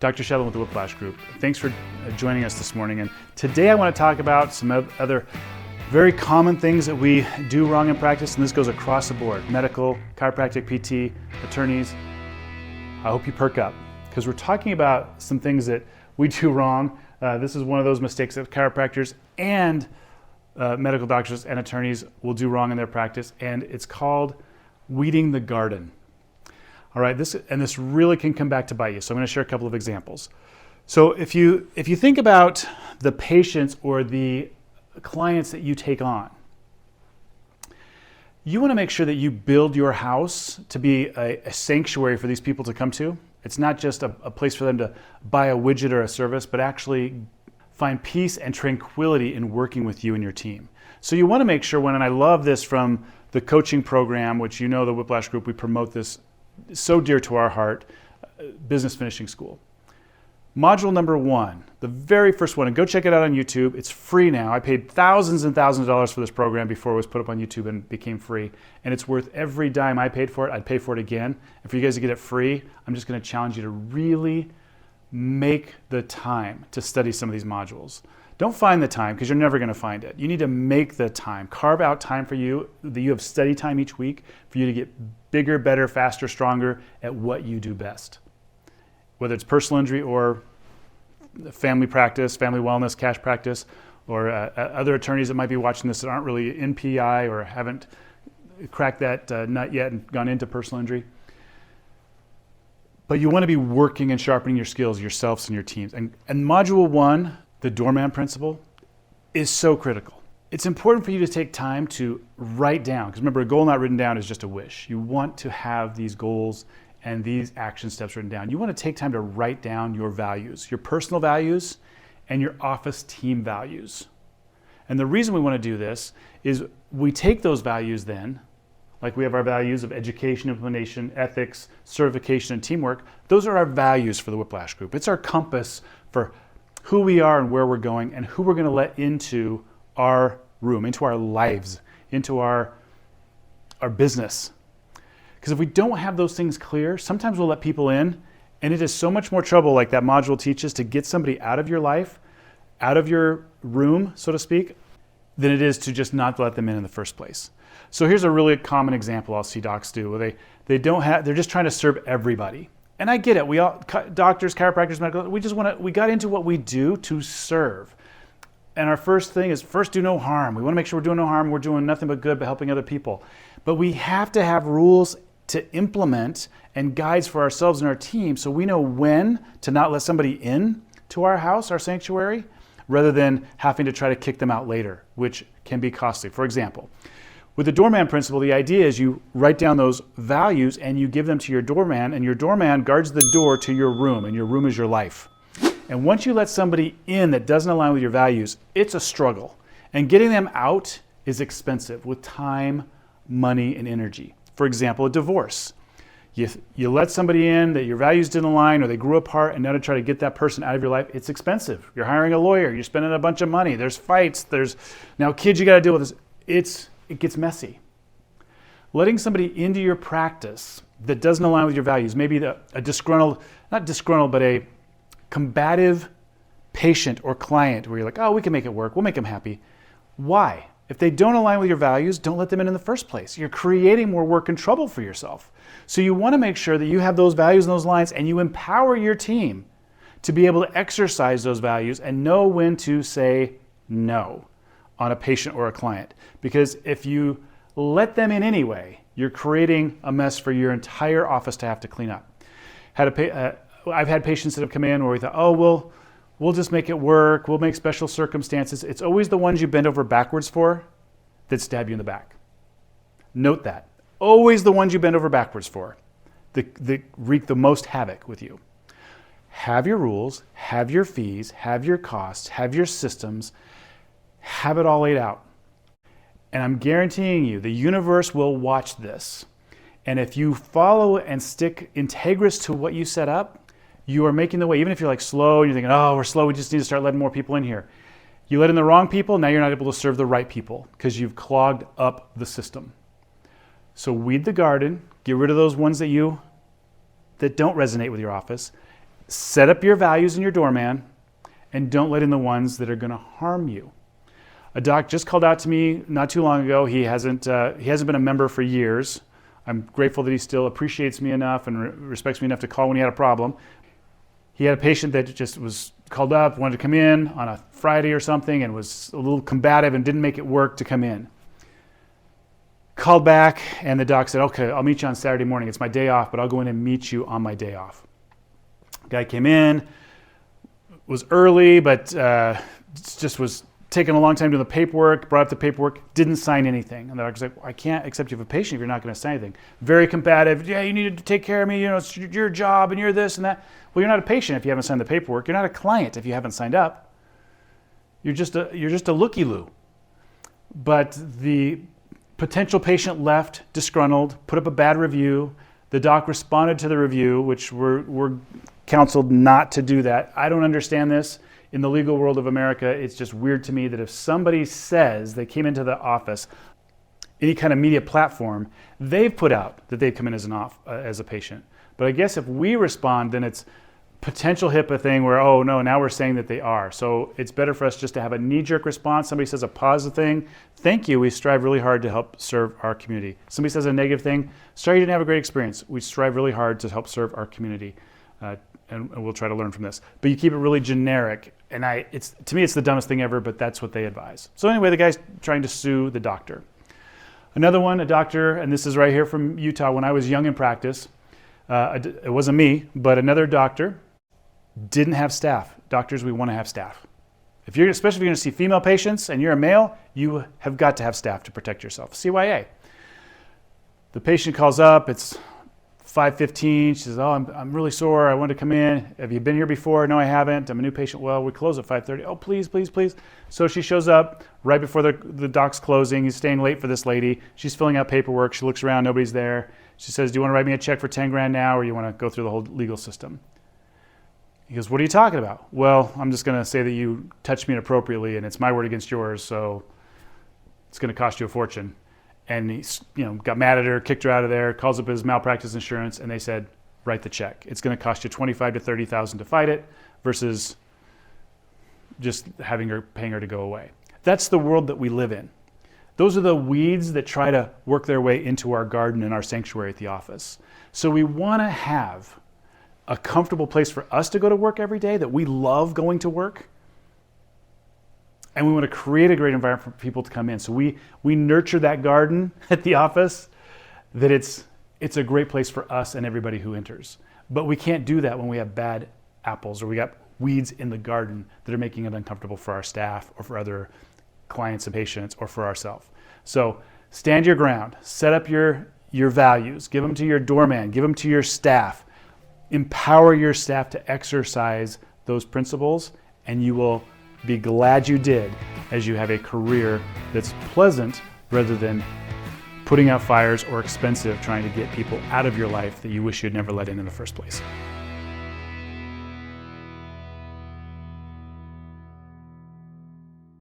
Dr. Shetlin with the Whiplash Group. Thanks for joining us this morning. And today I want to talk about some other very common things that we do wrong in practice, and this goes across the board. Medical, chiropractic, PT, attorneys. I hope you perk up, because we're talking about some things that we do wrong. This is one of those mistakes that chiropractors and medical doctors and attorneys will do wrong in their practice, and it's called weeding the garden. All right, this really can come back to bite you. So I'm going to share a couple of examples. So if you think about the patients or the clients that you take on, you want to make sure that you build your house to be a sanctuary for these people to come to. It's not just a place for them to buy a widget or a service, but actually find peace and tranquility in working with you and your team. So you want to make sure and I love this from the coaching program, which the Whiplash Group, we promote this so dear to our heart, Business Finishing School. Module number 1, the very first one, and go check it out on YouTube. It's free now. I paid thousands and thousands of dollars for this program before it was put up on YouTube and became free. And it's worth every dime I paid for it. I'd pay for it again. And for you guys to get it free, I'm just going to challenge you to really make the time to study some of these modules. Don't find the time, because you're never going to find it. You need to make the time. Carve out time for you, that you have study time each week for you to get bigger, better, faster, stronger at what you do best. Whether it's personal injury or family practice, family wellness, cash practice, or other attorneys that might be watching this that aren't really in PI or haven't cracked that nut yet and gone into personal injury. But you want to be working and sharpening your skills, yourselves and your teams. And Module 1, the Doorman Principle, is so critical. It's important for you to take time to write down, because remember, a goal not written down is just a wish. You want to have these goals and these action steps written down. You want to take time to write down your values, your personal values and your office team values. And the reason we want to do this is we take those values then, like we have our values of education, implementation, ethics, certification, and teamwork. Those are our values for the Whiplash Group. It's our compass for who we are and where we're going and who we're going to let into our room, into our lives, into our business. Because if we don't have those things clear, sometimes we'll let people in, and it is so much more trouble, like that module teaches, to get somebody out of your life, out of your room, so to speak, than it is to just not let them in the first place. So here's a really common example I'll see docs do, where they're just trying to serve everybody. And I get it. We all, doctors, chiropractors, medical, we got into what we do to serve. And our first thing is do no harm. We want to make sure we're doing no harm. We're doing nothing but good, but helping other people. But we have to have rules to implement and guides for ourselves and our team, so we know when to not let somebody in to our house, our sanctuary, rather than having to try to kick them out later, which can be costly. For example, with the Doorman Principle, the idea is you write down those values and you give them to your doorman, and your doorman guards the door to your room, and your room is your life. And once you let somebody in that doesn't align with your values, it's a struggle. And getting them out is expensive with time, money, and energy. For example, a divorce. You let somebody in that your values didn't align, or they grew apart, and now to try to get that person out of your life, it's expensive. You're hiring a lawyer, you're spending a bunch of money, there's fights, there's now kids you got to deal with this. It gets messy. Letting somebody into your practice that doesn't align with your values, maybe a disgruntled, not disgruntled, but a combative patient or client where you're like, oh, we can make it work, we'll make them happy. Why? If they don't align with your values, don't let them in the first place. You're creating more work and trouble for yourself. So you want to make sure that you have those values and those lines, and you empower your team to be able to exercise those values and know when to say no on a patient or a client. Because if you let them in anyway, you're creating a mess for your entire office to have to clean up. I've had patients that have come in where we thought, oh, we'll just make it work. We'll make special circumstances. It's always the ones you bend over backwards for that stab you in the back. Note that. Always the ones you bend over backwards for that wreak the most havoc with you. Have your rules, have your fees, have your costs, have your systems, have it all laid out. And I'm guaranteeing you, the universe will watch this. And if you follow and stick integrous to what you set up, you are making the way. Even if you're like slow and you're thinking, oh, we're slow, we just need to start letting more people in here. You let in the wrong people, now you're not able to serve the right people because you've clogged up the system. So weed the garden, get rid of those ones that don't resonate with your office, set up your values in your doorman, and don't let in the ones that are going to harm you. A doc just called out to me not too long ago. He hasn't been a member for years. I'm grateful that he still appreciates me enough and respects me enough to call when he had a problem. He had a patient that just was called up, wanted to come in on a Friday or something, and was a little combative and didn't make it work to come in. Called back, and the doc said, okay, I'll meet you on Saturday morning. It's my day off, but I'll go in and meet you on my day off. Guy came in, was early, but just was taking a long time doing the paperwork, brought up the paperwork, didn't sign anything. And the doctor's like, well, I can't accept you as a patient if you're not going to sign anything. Very combative. Yeah, you need to take care of me. You know, it's your job and you're this and that. Well, you're not a patient if you haven't signed the paperwork. You're not a client if you haven't signed up. You're just a looky-loo. But the potential patient left disgruntled, put up a bad review. The doc responded to the review, which we're counseled not to do that. I don't understand this. In the legal world of America, it's just weird to me that if somebody says they came into the office, any kind of media platform, they've put out that they've come in as a patient. But I guess if we respond, then it's potential HIPAA thing where, oh no, now we're saying that they are. So it's better for us just to have a knee-jerk response. Somebody says a positive thing, thank you, we strive really hard to help serve our community. Somebody says a negative thing, sorry you didn't have a great experience. We strive really hard to help serve our community. And we'll try to learn from this. But you keep it really generic. And to me, it's the dumbest thing ever, but that's what they advise. So anyway, the guy's trying to sue the doctor. Another one, a doctor, and this is right here from Utah, when I was young in practice, it wasn't me, but another doctor didn't have staff. Doctors, we want to have staff. Especially if you're going to see female patients and you're a male, you have got to have staff to protect yourself. CYA. The patient calls up, it's 5:15, she says, oh, I'm really sore, I want to come in. Have you been here before? No, I haven't. I'm a new patient. Well, we close at 5:30. Oh, please, please, please. So she shows up right before the doc's closing. He's staying late for this lady. She's filling out paperwork. She looks around, nobody's there. She says, do you want to write me a check for 10 grand now, or you want to go through the whole legal system? He goes, what are you talking about? Well, I'm just going to say that you touched me inappropriately, and it's my word against yours, so it's going to cost you a fortune. And he got mad at her, kicked her out of there, calls up his malpractice insurance, and they said, write the check. It's going to cost you $25,000 to $30,000 to fight it versus just paying her to go away. That's the world that we live in. Those are the weeds that try to work their way into our garden and our sanctuary at the office. So we want to have a comfortable place for us to go to work every day, that we love going to work. And we want to create a great environment for people to come in. So we nurture that garden at the office, that it's a great place for us and everybody who enters. But we can't do that when we have bad apples or we got weeds in the garden that are making it uncomfortable for our staff or for other clients and patients or for ourselves. So stand your ground, set up your values, give them to your doorman, give them to your staff, empower your staff to exercise those principles, and you will be glad you did, as you have a career that's pleasant rather than putting out fires or expensive trying to get people out of your life that you wish you'd never let in the first place.